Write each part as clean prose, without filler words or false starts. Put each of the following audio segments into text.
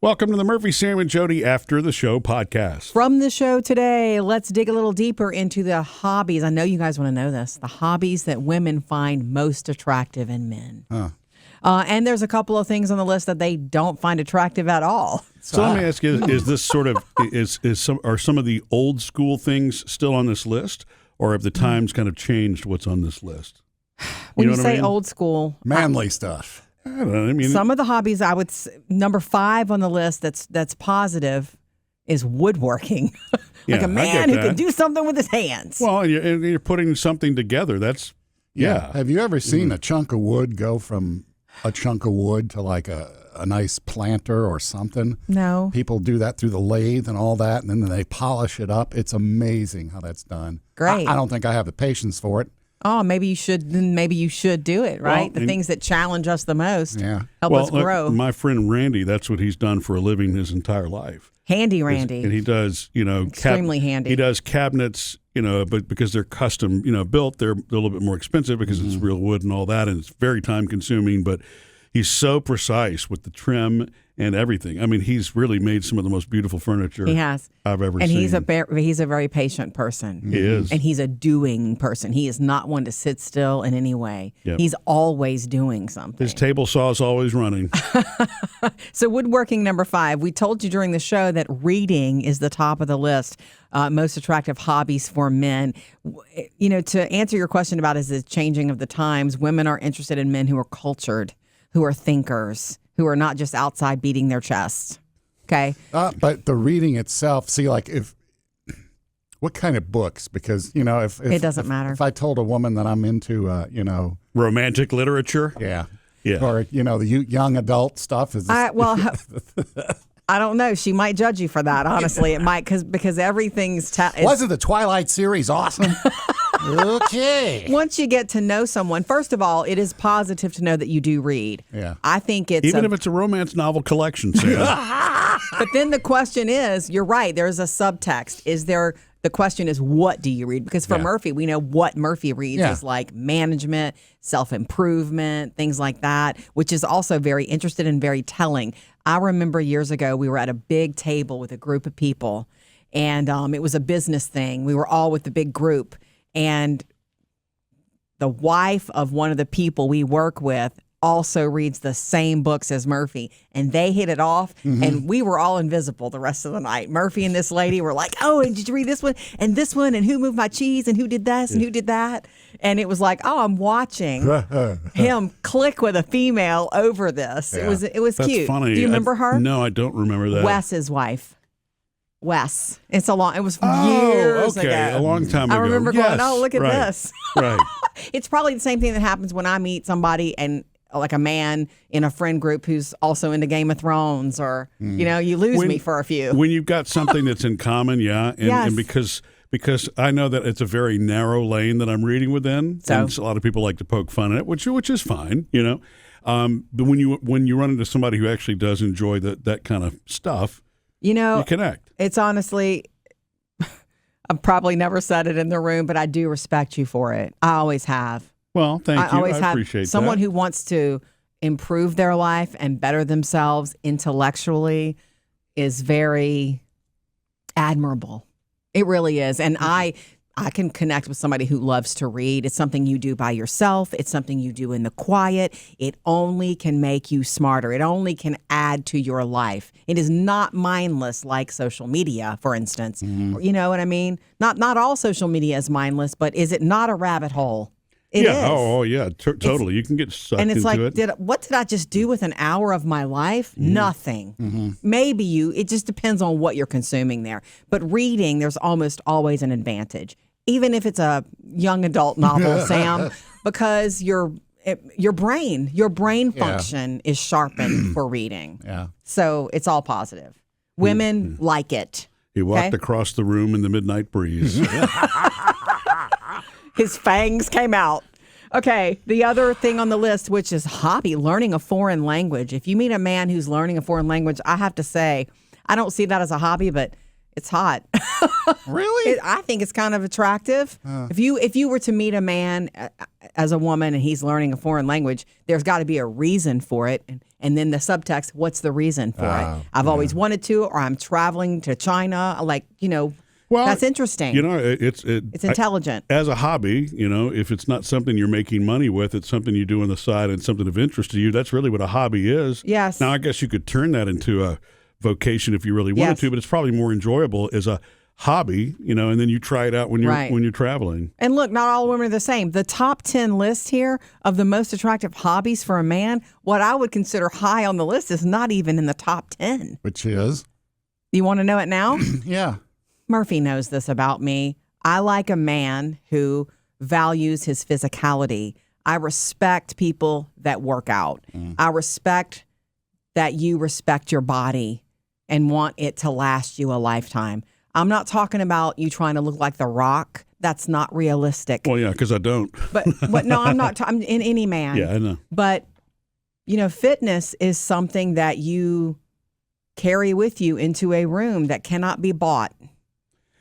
Welcome to the Murphy, Sam, and Jodi After the Show podcast. From the show today, let's dig a little deeper into the hobbies. I know you guys want to know this. The hobbies that women find most attractive in men. And there's a couple of things on the list that they don't find attractive at all. So let me ask you, is this sort of, are some of the old school things still on this list? Or have the times kind of changed what's on this list? When you say old school. Manly stuff. I don't know. I mean, some of the hobbies I would number 5 on the list that's positive is woodworking. Like a man who can do something with his hands. Well, and you're putting something together. That's Have you ever seen a chunk of wood go from a chunk of wood to like a nice planter or something? No. People do that through the lathe and all that, and then they polish it up. It's amazing how that's done. Great. I don't think I have the patience for it. Oh, maybe you should. Then maybe you should do it, right? The things that challenge us the most help us grow. My friend Randy, that's what he's done for a living his entire life. Handy Randy, and he does, extremely handy. He does cabinets, but because they're custom, built, they're a little bit more expensive because it's real wood and all that, and it's very time consuming. But he's so precise with the trim and everything. I mean, he's really made some of the most beautiful furniture I've ever seen. And he's a very patient person. He is. And he's a doing person. He is not one to sit still in any way. Yep. He's always doing something. His table saw is always running. So woodworking, number 5. We told you during the show that reading is the top of the list. Most attractive hobbies for men. To answer your question about is the changing of the times, women are interested in men who are cultured, who are thinkers, who are not just outside beating their chests. Okay. But the reading itself, what kind of books? Because, if it doesn't matter. If I told a woman that I'm into, romantic literature. Yeah. Or, the young adult stuff is. I don't know. She might judge you for that. Honestly, it might because everything's. Wasn't the Twilight series awesome? Okay. Once you get to know someone, first of all, it is positive to know that you do read. Yeah. I think it's even if it's a romance novel collection, Sam. But then the question is, you're right. There's a subtext. The question is, what do you read? Because for Murphy, we know what Murphy reads is like management, self-improvement, things like that, which is also very interested and very telling. I remember years ago, we were at a big table with a group of people, and it was a business thing. We were all with the big group, and the wife of one of the people we work with also reads the same books as Murphy, and they hit it off, and we were all invisible the rest of the night. Murphy and this lady were like, oh, and did you read this one, and who moved my cheese, and who did this, and who did that? And it was like, oh, I'm watching him click with a female over this. Yeah. It was That's cute. funny. Do you remember her? No, I don't remember that. Wes's wife. Wes. It was years ago. A long time ago. I remember going, oh, look at this. Right. It's probably the same thing that happens when I meet somebody and like a man in a friend group who's also into Game of Thrones or, you lose me for a few. When you've got something that's in common, and because I know that it's a very narrow lane that I'm reading within, and a lot of people like to poke fun at it, which is fine, But when you run into somebody who actually does enjoy that kind of stuff, you connect. It's honestly, I've probably never said it in the room, but I do respect you for it. I always have. Well, thank you. I appreciate someone that. who wants to improve their life and better themselves intellectually is very admirable. It really is. And I can connect with somebody who loves to read. It's something you do by yourself. It's something you do in the quiet. It only can make you smarter. It only can add to your life. It is not mindless like social media, for instance. You know what I mean? Not all social media is mindless, but is it not a rabbit hole? It is. Oh, yeah, totally. You can get sucked into it. And it's like, what did I just do with an hour of my life? Nothing. Maybe it just depends on what you're consuming there. But reading, there's almost always an advantage, even if it's a young adult novel, Sam, because your brain function is sharpened for reading. Yeah. So it's all positive. Women like it. He walked across the room in the midnight breeze. His fangs came out. Okay, the other thing on the list, which is hobby, learning a foreign language. If you meet a man who's learning a foreign language, I have to say, I don't see that as a hobby, but It's hot. Really? I think it's kind of attractive. If you were to meet a man as a woman and he's learning a foreign language, there's got to be a reason for it. And then the subtext, what's the reason for it? I've always wanted to, or I'm traveling to China. Like, well, that's interesting. It's intelligent. As a hobby, if it's not something you're making money with, it's something you do on the side and something of interest to you. That's really what a hobby is. Yes. Now, I guess you could turn that into a vocation if you really wanted to, but it's probably more enjoyable as a hobby, and then you try it out when you're traveling. And look, not all women are the same. The top 10 list here of the most attractive hobbies for a man, what I would consider high on the list is not even in the top 10. Which is? You want to know it now? Yeah. Murphy knows this about me. I like a man who values his physicality. I respect people that work out. I respect that you respect your body and want it to last you a lifetime. I'm not talking about you trying to look like The Rock. That's not realistic. Well, yeah, because I don't. But no, I'm not. I'm in any man. Yeah, I know. But, fitness is something that you carry with you into a room that cannot be bought.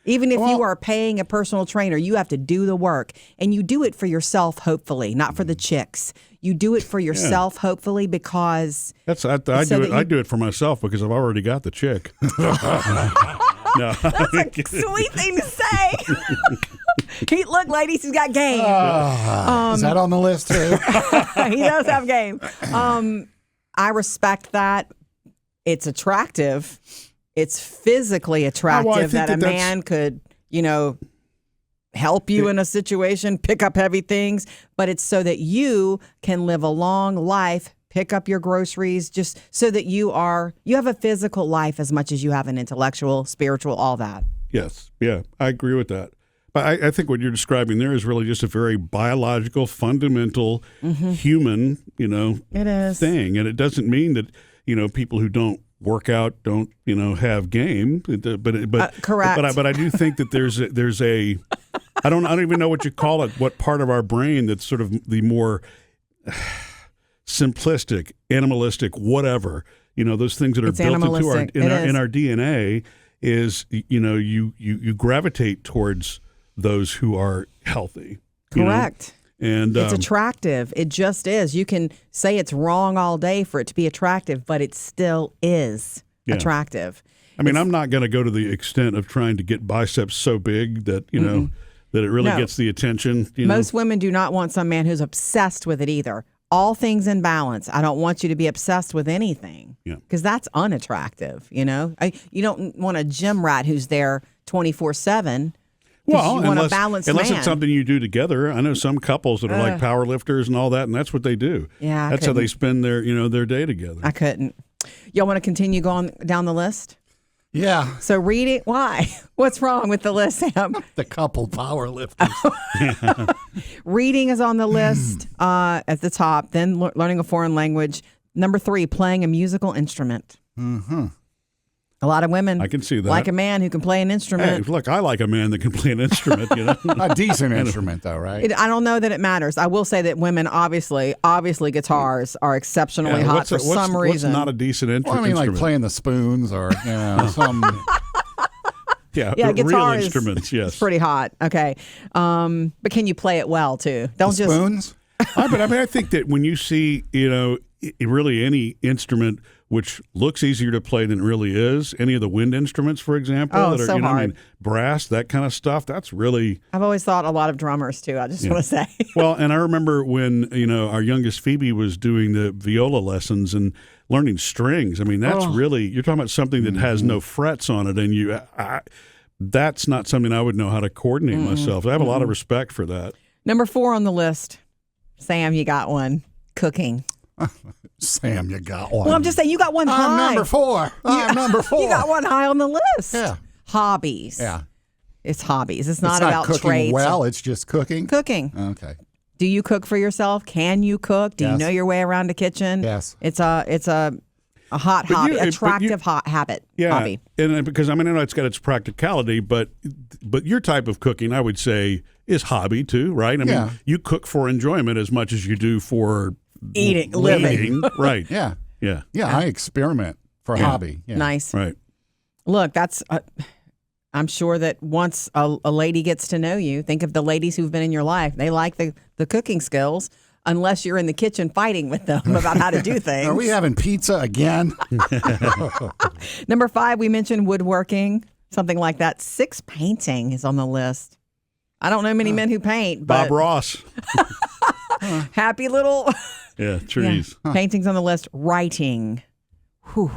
Even if you are paying a personal trainer, you have to do the work. And you do it for yourself, hopefully, not for the chicks. You do it for yourself, hopefully, because... I do it for myself because I've already got the chick. No. That's a sweet thing to say. Look, ladies, he's got game. Is that on the list, too? He does have game. I respect that. It's attractive. It's physically attractive that a man could, help you in a situation, pick up heavy things, but it's so that you can live a long life, pick up your groceries, just so that you have a physical life as much as you have an intellectual, spiritual, all that. Yes. Yeah, I agree with that. But I think what you're describing there is really just a very biological, fundamental, human, it is. thing. And it doesn't mean that, people who don't work out don't have game, but correct. But I do think that there's a I don't even know what you call it, what part of our brain that's sort of the more simplistic, animalistic, whatever, those things that are built into our DNA is you gravitate towards those who are healthy. Correct. And it's attractive. It just is. You can say it's wrong all day for it to be attractive, but it still is attractive. I mean, I'm not going to go to the extent of trying to get biceps so big that, that it really gets the attention. Most women do not want some man who's obsessed with it either. All things in balance. I don't want you to be obsessed with anything because that's unattractive. You don't want a gym rat who's there 24/7. Well, unless it's something you do together. I know some couples that are like power lifters and all that, and that's what they do. Yeah, that's how they spend their day together. I couldn't. Y'all want to continue going down the list? Yeah. So reading, why? What's wrong with the list, Sam? The couple power lifters. Reading is on the list at the top. Then learning a foreign language. Number 3, playing a musical instrument. Mm-hmm. A lot of women I can see that. like a man who can play an instrument. Hey, look, I like a man that can play an instrument. A decent instrument, though, right? I don't know that it matters. I will say that women, obviously, guitars are exceptionally hot for some reason. What's not a decent instrument? Well, I mean, like playing the spoons or some. Yeah, guitar real instruments. Yes, it's pretty hot. Okay, but can you play it well too? Don't just spoons. I think that when you see, really any instrument which looks easier to play than it really is, any of the wind instruments, for example, that are, so hard. brass, that kind of stuff, that's really... I've always thought a lot of drummers, too, I just want to say. Well, and I remember when, our youngest Phoebe was doing the viola lessons and learning strings. I mean, that's really... You're talking about something that has no frets on it, and that's not something I would know how to coordinate myself. I have a lot of respect for that. Number 4 on the list. Sam, you got one. Cooking. Sam, you got one. Well, I'm just saying you got one high. I'm number 4. Number 4. You got one high on the list. Yeah. Hobbies. Yeah. It's hobbies. It's not about cooking trades. Well, it's just cooking. Cooking. Okay. Do you cook for yourself? Can you cook? Do you know your way around the kitchen? Yes. It's a hot hobby, attractive hot habit. Yeah, hobby. And because I know it's got its practicality, but your type of cooking, I would say, is hobby too, right? I mean, you cook for enjoyment as much as you do for living. Right. Yeah. Yeah. Yeah, I experiment for hobby. Yeah. Nice. Right. Look, that's I'm sure that once a lady gets to know you, think of the ladies who've been in your life. They like the cooking skills, unless you're in the kitchen fighting with them about how to do things. Are we having pizza again? Number 5, we mentioned woodworking, something like that. 6, painting is on the list. I don't know many men who paint, but Bob Ross. happy little trees. Yeah. Paintings on the list. Writing. Whew.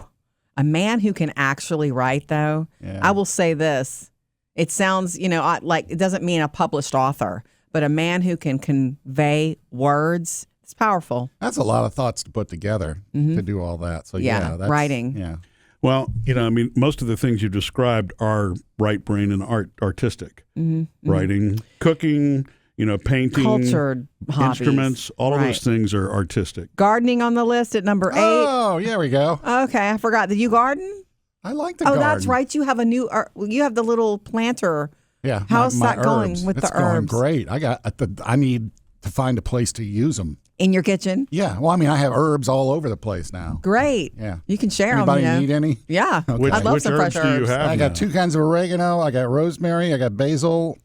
A man who can actually write, though, I will say this. It sounds, like it doesn't mean a published author, but a man who can convey words, it's powerful. That's a lot of thoughts to put together to do all that. So that's writing. Yeah. Well, most of the things you described are right brain and artistic. Writing, cooking, painting, cultured hobbies. Instruments, all of those things are artistic. Gardening on the list at number 8. Oh, there we go. Okay, I forgot. Did you garden? I like the garden. Oh, that's right. You have you have the little planter. Yeah. How's my that going herbs. with it's the herbs? Going great. I need to find a place to use them. In your kitchen? Yeah. Well, I have herbs all over the place now. Great. Yeah. You can share Anybody them. need any? Yeah. Okay. I'd love which some fresh herbs do you have? I got 2 kinds of oregano. I got rosemary. I got basil.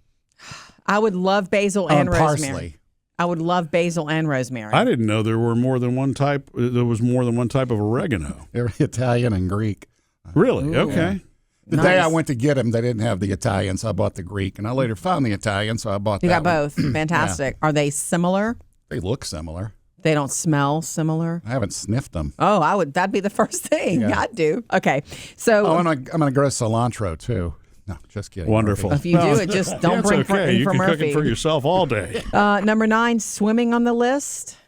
I would love basil and rosemary. Parsley. I would love basil and rosemary. I didn't know there were more than one type. There was more than one type of oregano. They're Italian and Greek. Really? Ooh. Okay. The day I went to get them, they didn't have the Italian, so I bought the Greek. And I later found the Italian, so I bought that. You got one. both. Fantastic. Are they similar? They look similar. They don't smell similar? I haven't sniffed them. Oh, that'd be the first thing. Yeah. I'd do. Okay. So I'm gonna grow cilantro too. No, just kidding. Wonderful. if you do it, just don't That's bring okay. You for can cook Murphy. it for yourself all day. Number 9, swimming on the list.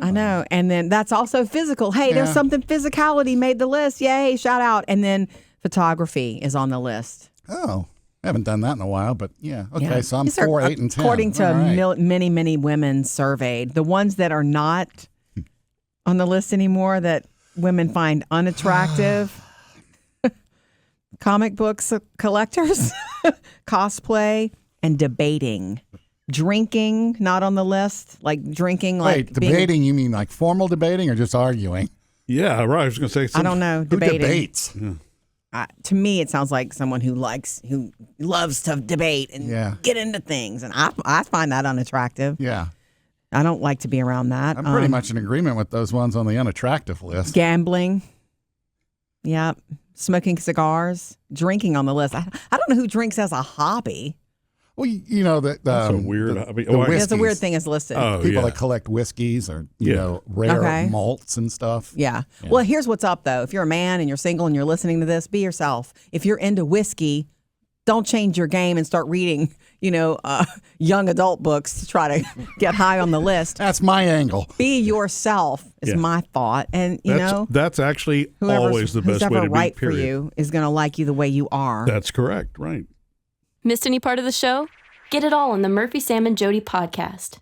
I know. And then that's also physical. Hey, there's something physicality made the list. Yay, shout out. And then photography is on the list. Oh, I haven't done that in a while, but yeah. Okay, Yeah. so I'm These are 4, 8, and 10. According to All right. many, many women surveyed, the ones that are not on the list anymore that women find unattractive, comic books collectors, cosplay, and debating. Drinking, not on the list. Like drinking, Wait, debating, you mean like formal debating or just arguing? Yeah, right. I was going to say I don't know. Who Debating. debates? To me, it sounds like someone who loves to debate and get into things. And I find that unattractive. Yeah. I don't like to be around that. I'm pretty much in agreement with those ones on the unattractive list. Gambling. Yeah. Smoking cigars. Drinking on the list. I don't know who drinks as a hobby. Well, you know that That's a weird hobby. the It's a weird whiskeys. thing is listed. Oh, People yeah. that collect whiskeys or rare Okay. malts and stuff. Yeah. Well, here's what's up, though. If you're a man and you're single and you're listening to this, be yourself. If you're into whiskey, don't change your game and start reading, young adult books to try to get high on the list. That's my angle. Be yourself is my thought. And, that's actually always the best way to be, right for period. you is going to like you the way you are. That's correct, right. Missed any part of the show? Get it all on the Murphy, Sam, and Jodi podcast.